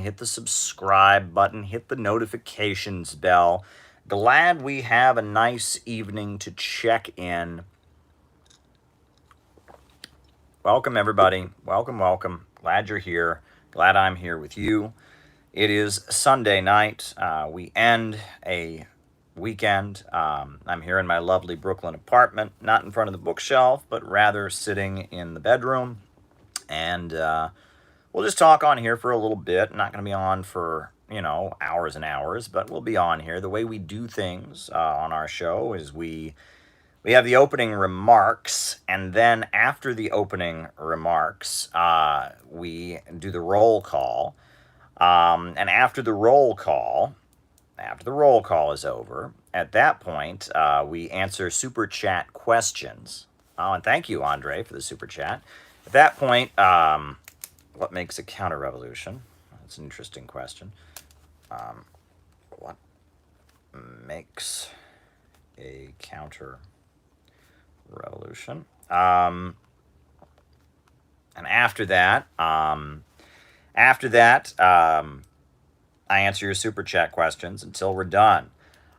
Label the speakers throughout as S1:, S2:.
S1: hit the subscribe button, hit the notifications bell. Glad we have a nice evening to check in. Welcome, everybody. Welcome, welcome. Glad you're here. Glad I'm here with you. It is Sunday night. We end a weekend. I'm here in my lovely Brooklyn apartment, not in front of the bookshelf, but rather sitting in the bedroom. And we'll just talk on here for a little bit. Not going to be on for, hours and hours, but we'll be on here. The way we do things on our show is we have the opening remarks, and then after the opening remarks, we do the roll call. And after the roll call is over, at that point, we answer super chat questions. Oh, and thank you, Andre, for the super chat. At that point, what makes a counter-revolution? That's an interesting question. What makes a counter-revolution? And after that, I answer your super chat questions until we're done.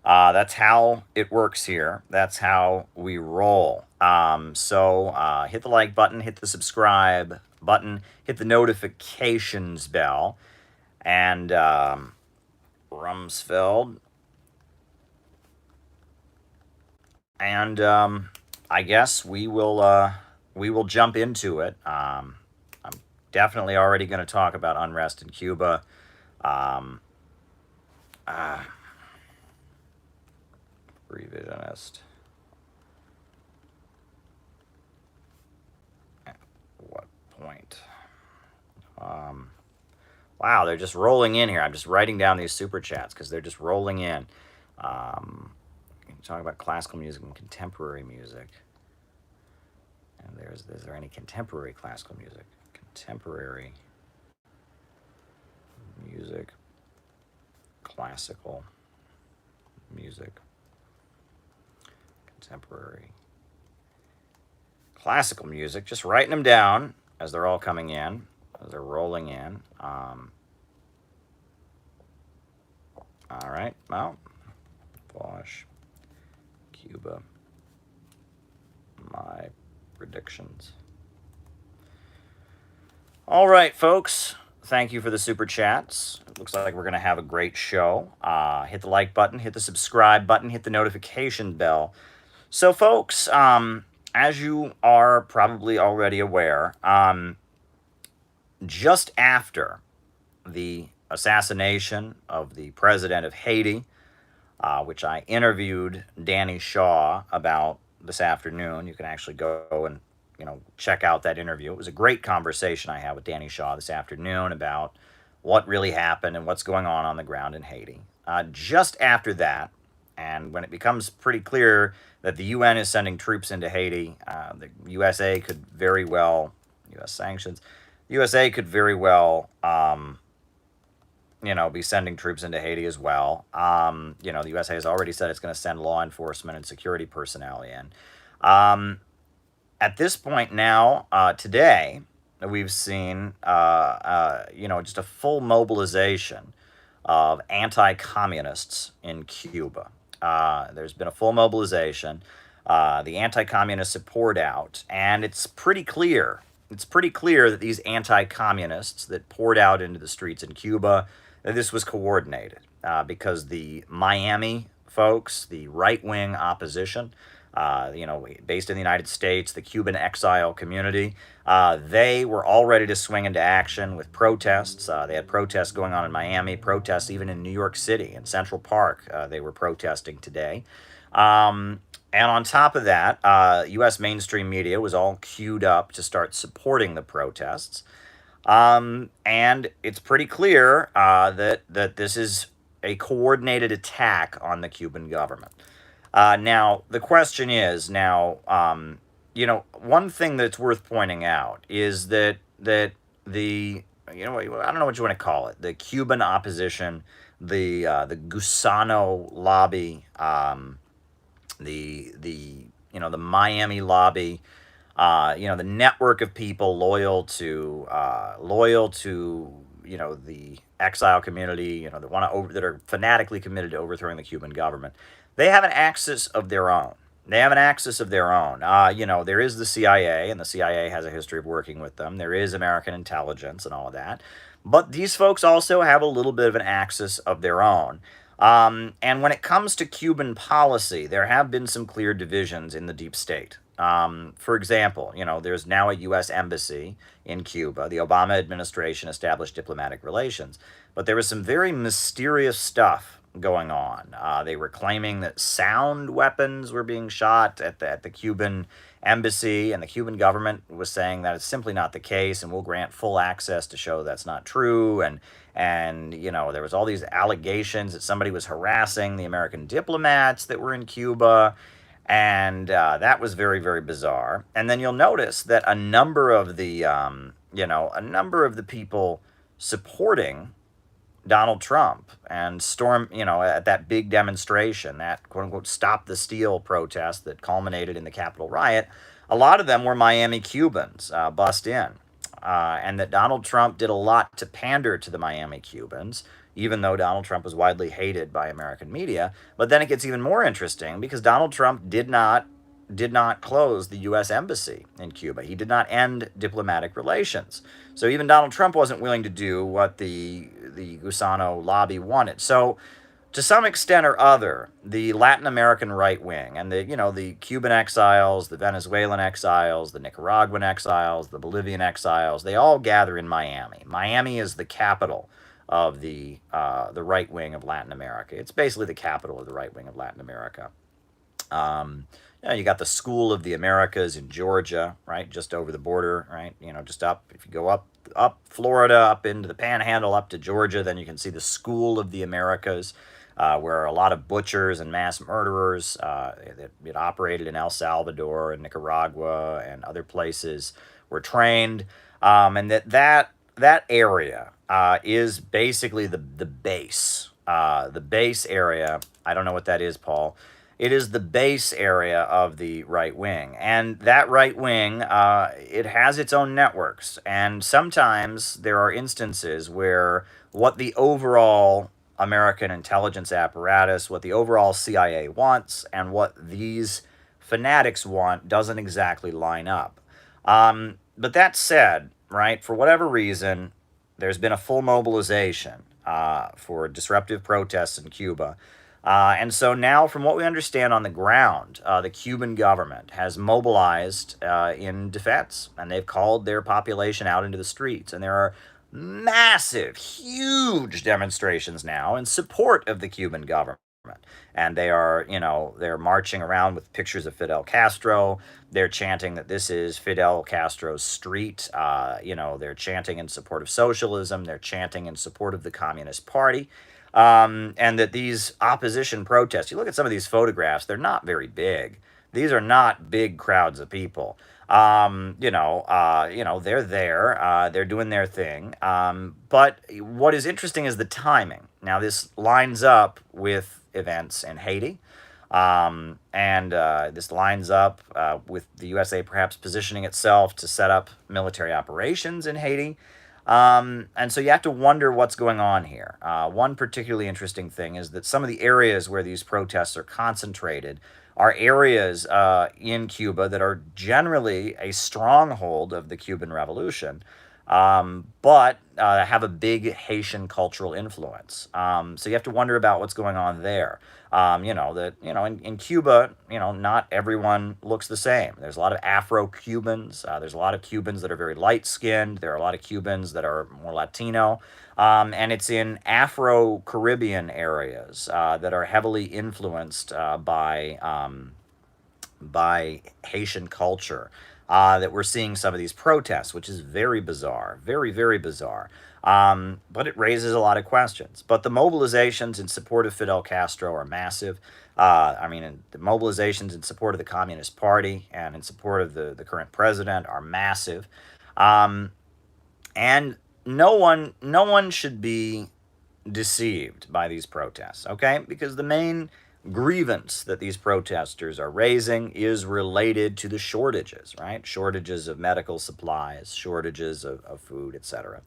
S1: That's how it works here. That's how we roll. So hit the like button, hit the subscribe button, hit the notifications bell, and Rumsfeld. And I guess we will jump into it. I'm definitely already going to talk about unrest in Cuba. Revisionist. At what point? Wow, they're just rolling in here. I'm just writing down these super chats because they're just rolling in. Talk about classical music and contemporary music. And is there any contemporary classical music? Contemporary music. Classical music. Contemporary. Classical music. Just writing them down as they're all coming in, as they're rolling in. All right. Well, Bosch, Cuba. My predictions. All right, folks. Thank you for the super chats. It looks like we're going to have a great show. Hit the like button, hit the subscribe button, hit the notification bell. So, folks, as you are probably already aware, just after the assassination of the president of Haiti, which I interviewed Danny Shaw about this afternoon. You can actually go and check out that interview. It was a great conversation I had with Danny Shaw this afternoon about what really happened and what's going on the ground in Haiti. Just after that, and when it becomes pretty clear that the UN is sending troops into Haiti, the USA could very well, U.S. sanctions, the USA could very well, be sending troops into Haiti as well. The USA has already said it's going to send law enforcement and security personnel in. At this point now, today, we've seen, just a full mobilization of anti-communists in Cuba. There's been a full mobilization. The anti-communists have poured out, and it's pretty clear. It's pretty clear that these anti-communists that poured out into the streets in Cuba, that this was coordinated, because the Miami folks, the right-wing opposition, based in the United States, the Cuban exile community, they were all ready to swing into action with protests. They had protests going on in Miami, protests even in New York City, in Central Park. They were protesting today. And on top of that, U.S. mainstream media was all queued up to start supporting the protests. And it's pretty clear that this is a coordinated attack on the Cuban government. Now, the question is, one thing that's worth pointing out is that the, I don't know what you want to call it, the Cuban opposition, the Gusano lobby, the Miami lobby, the network of people loyal to the exile community, that are fanatically committed to overthrowing the Cuban government, they have an axis of their own. They have an axis of their own. There is the CIA, and the CIA has a history of working with them. There is American intelligence and all of that. But these folks also have a little bit of an axis of their own. And when it comes to Cuban policy, there have been some clear divisions in the deep state. For example, there's now a U.S. embassy in Cuba. The Obama administration established diplomatic relations. But there was some very mysterious stuff going on. They were claiming that sound weapons were being shot at the Cuban embassy, and the Cuban government was saying that it's simply not the case, and we'll grant full access to show that's not true. And there was all these allegations that somebody was harassing the American diplomats that were in Cuba, and that was very, very bizarre. And then you'll notice that a number of the people supporting Donald Trump and at that big demonstration, that quote unquote stop the steal protest that culminated in the Capitol riot, a lot of them were Miami Cubans bussed in. And that Donald Trump did a lot to pander to the Miami Cubans, even though Donald Trump was widely hated by American media. But then it gets even more interesting because Donald Trump did not close the U.S. embassy in Cuba. He did not end diplomatic relations. So even Donald Trump wasn't willing to do what the Gusano lobby wanted. So to some extent or other, the Latin American right wing and the Cuban exiles, the Venezuelan exiles, the Nicaraguan exiles, the Bolivian exiles, they all gather in Miami. Miami is the capital of the right wing of Latin America. It's basically the capital of the right wing of Latin America. You got the School of the Americas in Georgia, right, just over the border, right, just up. If you go up Florida, up into the Panhandle, up to Georgia, then you can see the School of the Americas, where a lot of butchers and mass murderers that operated in El Salvador and Nicaragua and other places were trained, and that area is basically the base. The base area, I don't know what that is, Paul. It is the base area of the right wing. And that right wing, it has its own networks. And sometimes there are instances where what the overall American intelligence apparatus, what the overall CIA wants, and what these fanatics want doesn't exactly line up. But that said, right, for whatever reason, there's been a full mobilization for disruptive protests in Cuba. And so now, from what we understand on the ground, the Cuban government has mobilized in defense, and they've called their population out into the streets. And there are massive, huge demonstrations now in support of the Cuban government. And they are, they're marching around with pictures of Fidel Castro. They're chanting that this is Fidel Castro's street. They're chanting in support of socialism. They're chanting in support of the Communist Party. And that these opposition protests, you look at some of these photographs, they're not very big. These are not big crowds of people. They're there, they're doing their thing. But what is interesting is the timing. Now, this lines up with events in Haiti. This lines up with the USA perhaps positioning itself to set up military operations in Haiti. And so you have to wonder what's going on here. One particularly interesting thing is that some of the areas where these protests are concentrated are areas in Cuba that are generally a stronghold of the Cuban Revolution, but have a big Haitian cultural influence. So you have to wonder about what's going on there. In Cuba, not everyone looks the same. There's a lot of Afro-Cubans. There's a lot of Cubans that are very light-skinned. There are a lot of Cubans that are more Latino. And it's in Afro-Caribbean areas that are heavily influenced by Haitian culture that we're seeing some of these protests, which is very bizarre, very, very bizarre. But it raises a lot of questions. But the mobilizations in support of Fidel Castro are massive. The mobilizations in support of the Communist Party and in support of the current president are massive. And no one should be deceived by these protests, okay? Because the main grievance that these protesters are raising is related to the shortages, right? Shortages of medical supplies, shortages of food, etc.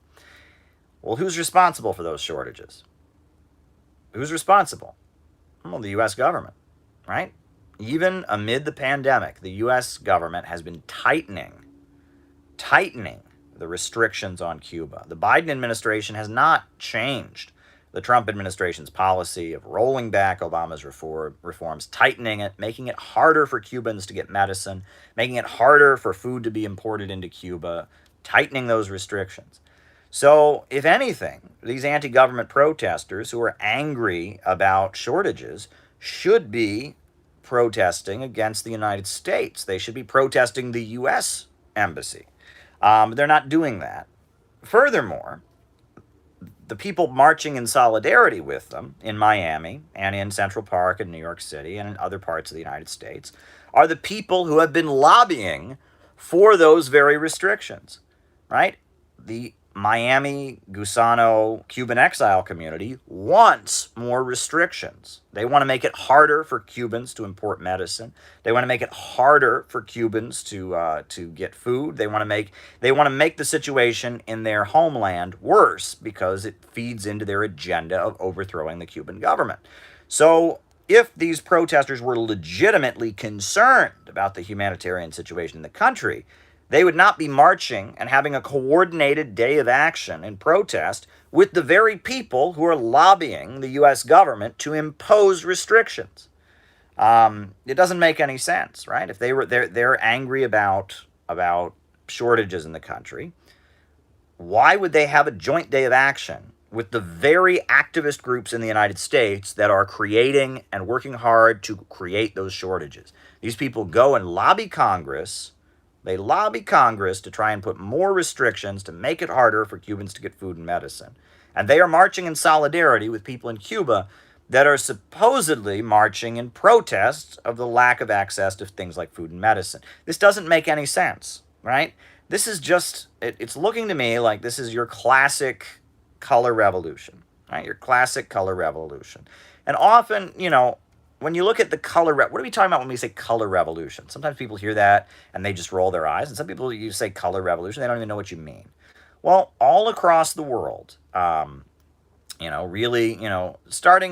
S1: Well, who's responsible for those shortages? Who's responsible? Well, the U.S. government, right? Even amid the pandemic, the U.S. government has been tightening the restrictions on Cuba. The Biden administration has not changed the Trump administration's policy of rolling back Obama's reforms, tightening it, making it harder for Cubans to get medicine, making it harder for food to be imported into Cuba, tightening those restrictions. So, if anything, these anti government protesters who are angry about shortages should be protesting against the United States. They should be protesting the U.S. embassy. They're not doing that. Furthermore, the people marching in solidarity with them in Miami and in Central Park in New York City and in other parts of the United States are the people who have been lobbying for those very restrictions, right? The Miami Gusano Cuban exile community wants more restrictions. They want to make it harder for Cubans to import medicine. They want to make it harder for Cubans to get food. They want to make the situation in their homeland worse because it feeds into their agenda of overthrowing the Cuban government. So if these protesters were legitimately concerned about the humanitarian situation in the country, they would not be marching and having a coordinated day of action and protest with the very people who are lobbying the U.S. government to impose restrictions. It doesn't make any sense, right? If they're angry about shortages in the country, why would they have a joint day of action with the very activist groups in the United States that are creating and working hard to create those shortages? These people go and lobby Congress. They lobby Congress to try and put more restrictions to make it harder for Cubans to get food and medicine. And they are marching in solidarity with people in Cuba that are supposedly marching in protest of the lack of access to things like food and medicine. This doesn't make any sense, right? This is just, it's looking to me like this is your classic color revolution, right? Your classic color revolution. And often, when you look at the color, what are we talking about when we say color revolution? Sometimes people hear that and they just roll their eyes. And some people, you say color revolution, they don't even know what you mean. Well, all across the world, starting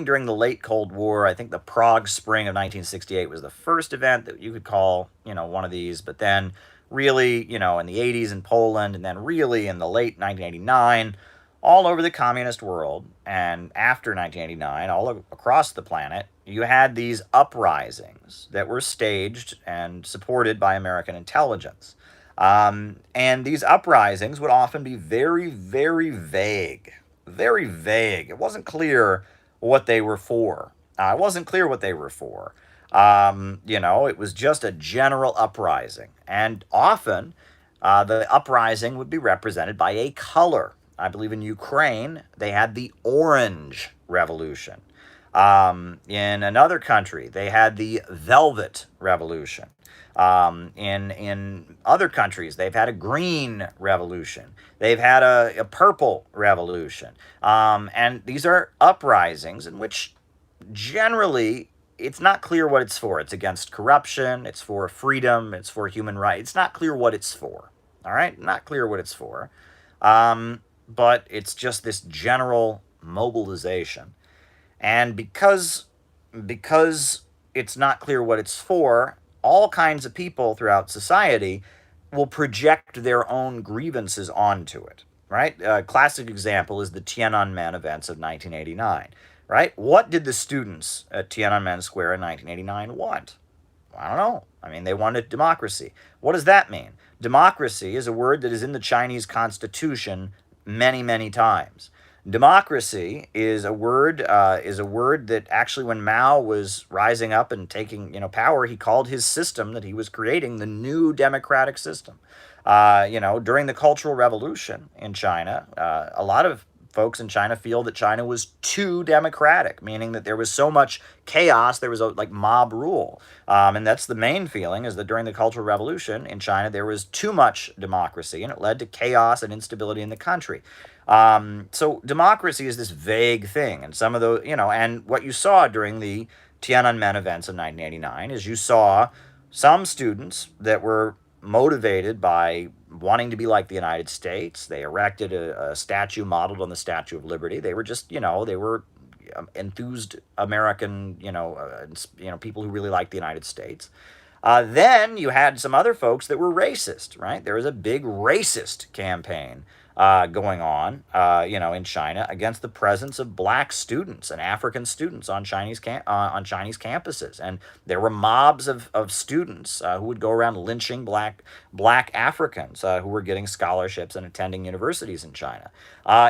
S1: during the late Cold War, I think the Prague Spring of 1968 was the first event that you could call, one of these. But then really, in the 80s in Poland, and then really in the late 1989, all over the communist world, and after 1989, all across the planet, you had these uprisings that were staged and supported by American intelligence. And these uprisings would often be very, very vague. Very vague. It wasn't clear what they were for. It was just a general uprising. And often, the uprising would be represented by a color. I believe in Ukraine, they had the Orange Revolution. In another country, they had the Velvet Revolution. In other countries, they've had a Green Revolution. They've had a Purple Revolution. And these are uprisings in which generally it's not clear what it's for. It's against corruption. It's for freedom. It's for human rights. It's not clear what it's for. All right? Not clear what it's for. But it's just this general mobilization. And because it's not clear what it's for, all kinds of people throughout society will project their own grievances onto it, right? A classic example is the Tiananmen events of 1989, right? What did the students at Tiananmen Square in 1989 want? I don't know. I mean, they wanted democracy. What does that mean? Democracy is a word that is in the Chinese constitution many, many times. Democracy is a word that actually, when Mao was rising up and taking power, he called his system that he was creating the new democratic system. During the Cultural Revolution in China, a lot of folks in China feel that China was too democratic, meaning that there was so much chaos, there was like mob rule. And that's the main feeling, is that during the Cultural Revolution in China, there was too much democracy, and it led to chaos and instability in the country. So democracy is this vague thing, and some of those, and what you saw during the Tiananmen events of 1989 is you saw some students that were motivated by wanting to be like the United States. They erected a statue modeled on the Statue of Liberty. They were just, they were enthused American, people who really liked the United States. Then you had some other folks that were racist, right? There was a big racist campaign going on, in China against the presence of black students and African students on Chinese campuses, and there were mobs of students who would go around lynching black Africans who were getting scholarships and attending universities in China.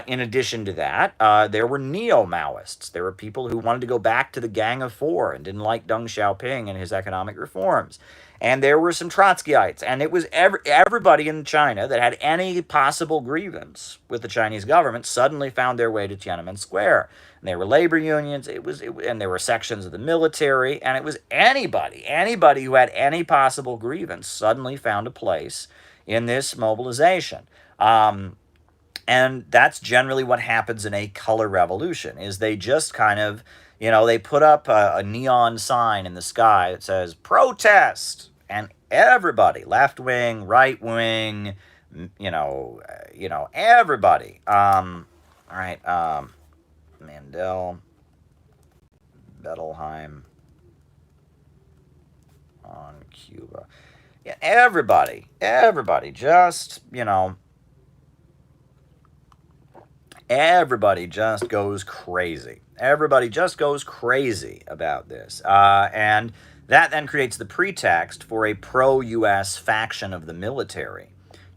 S1: In addition to that, there were neo-Maoists. There were people who wanted to go back to the Gang of Four and didn't like Deng Xiaoping and his economic reforms. And there were some Trotskyites, and it was everybody in China that had any possible grievance with the Chinese government suddenly found their way to Tiananmen Square. And there were labor unions, and there were sections of the military, and it was anybody who had any possible grievance suddenly found a place in this mobilization. And that's generally what happens in a color revolution, is they just kind of, they put up a neon sign in the sky that says, protest, and everybody, left wing, right wing, everybody. All right, Mandel, Bettelheim on Cuba. Yeah, everybody, just, everybody just goes crazy. Everybody just goes crazy about this. And that then creates the pretext for a pro-U.S. faction of the military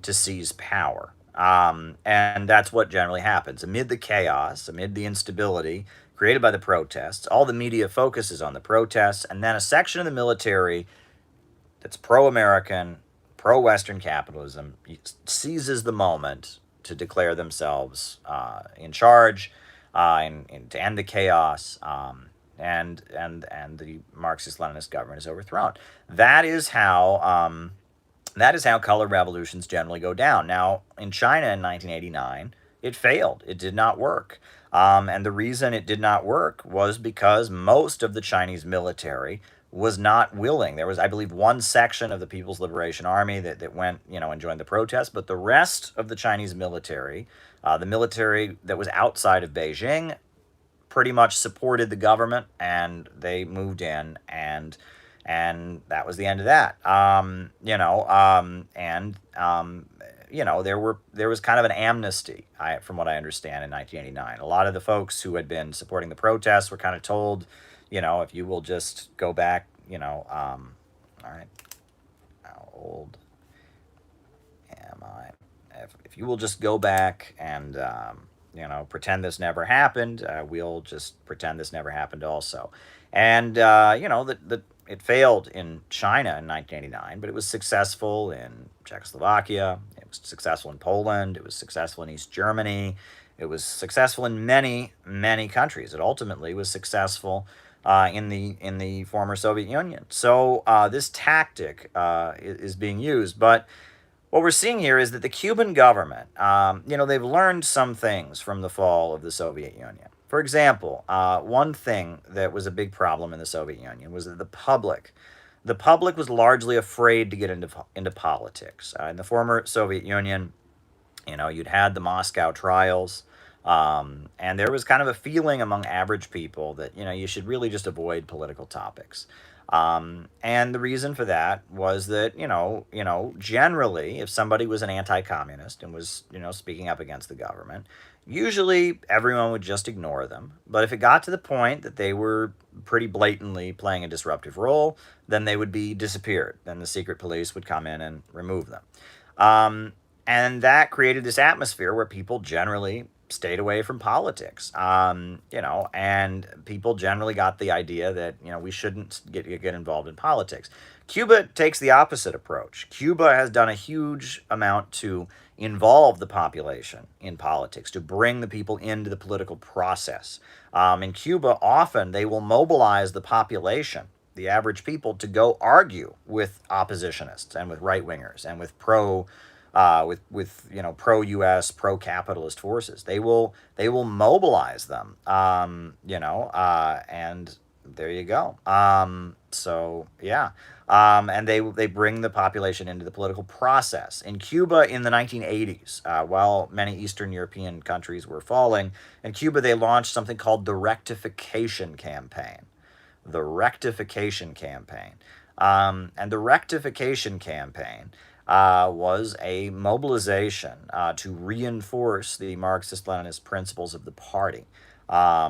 S1: to seize power. And that's what generally happens. Amid the chaos, amid the instability created by the protests, all the media focuses on the protests, and then a section of the military that's pro-American, pro-Western capitalism seizes the moment to declare themselves in charge, and to end the chaos, and the Marxist-Leninist government is overthrown. That is how color revolutions generally go down. Now, in China in 1989, it failed. It did not work. And the reason it did not work was because most of the Chinese military was not willing. There was, I believe, one section of the People's Liberation Army that went, and joined the protest, but the rest of the Chinese military, the military that was outside of Beijing, pretty much supported the government, and they moved in, and that was the end of that. There was kind of an amnesty, from what I understand, in 1989. A lot of the folks who had been supporting the protests were kind of told, if you will just go back, all right, how old am I? If you will just go back and, pretend this never happened, we'll just pretend this never happened also. And, it failed in China in 1989, but it was successful in Czechoslovakia, it was successful in Poland, it was successful in East Germany, it was successful in many, many countries. It ultimately was successful in the former Soviet Union. So this tactic is being used, but what we're seeing here is that the Cuban government, they've learned some things from the fall of the Soviet Union. For example, one thing that was a big problem in the Soviet Union was that the public was largely afraid to get into politics. In the former Soviet Union, you'd had the Moscow trials, and there was kind of a feeling among average people that, you should really just avoid political topics. And the reason for that was that, generally, if somebody was an anti-communist and was, speaking up against the government, usually everyone would just ignore them. But if it got to the point that they were pretty blatantly playing a disruptive role, then they would be disappeared. Then the secret police would come in and remove them. And that created this atmosphere where people generally stayed away from politics, and people generally got the idea that, we shouldn't get involved in politics. Cuba takes the opposite approach. Cuba has done a huge amount to involve the population in politics, to bring the people into the political process. In Cuba, often they will mobilize the population, the average people, to go argue with oppositionists and with right-wingers and with pro-U.S., pro-capitalist forces. They will mobilize them, and There you go. So yeah, and they bring the population into the political process. In Cuba in the 1980s, while many Eastern European countries were falling, in Cuba they launched something called the Rectification Campaign. The Rectification Campaign, and the Rectification Campaign was a mobilization to reinforce the Marxist-Leninist principles of the party.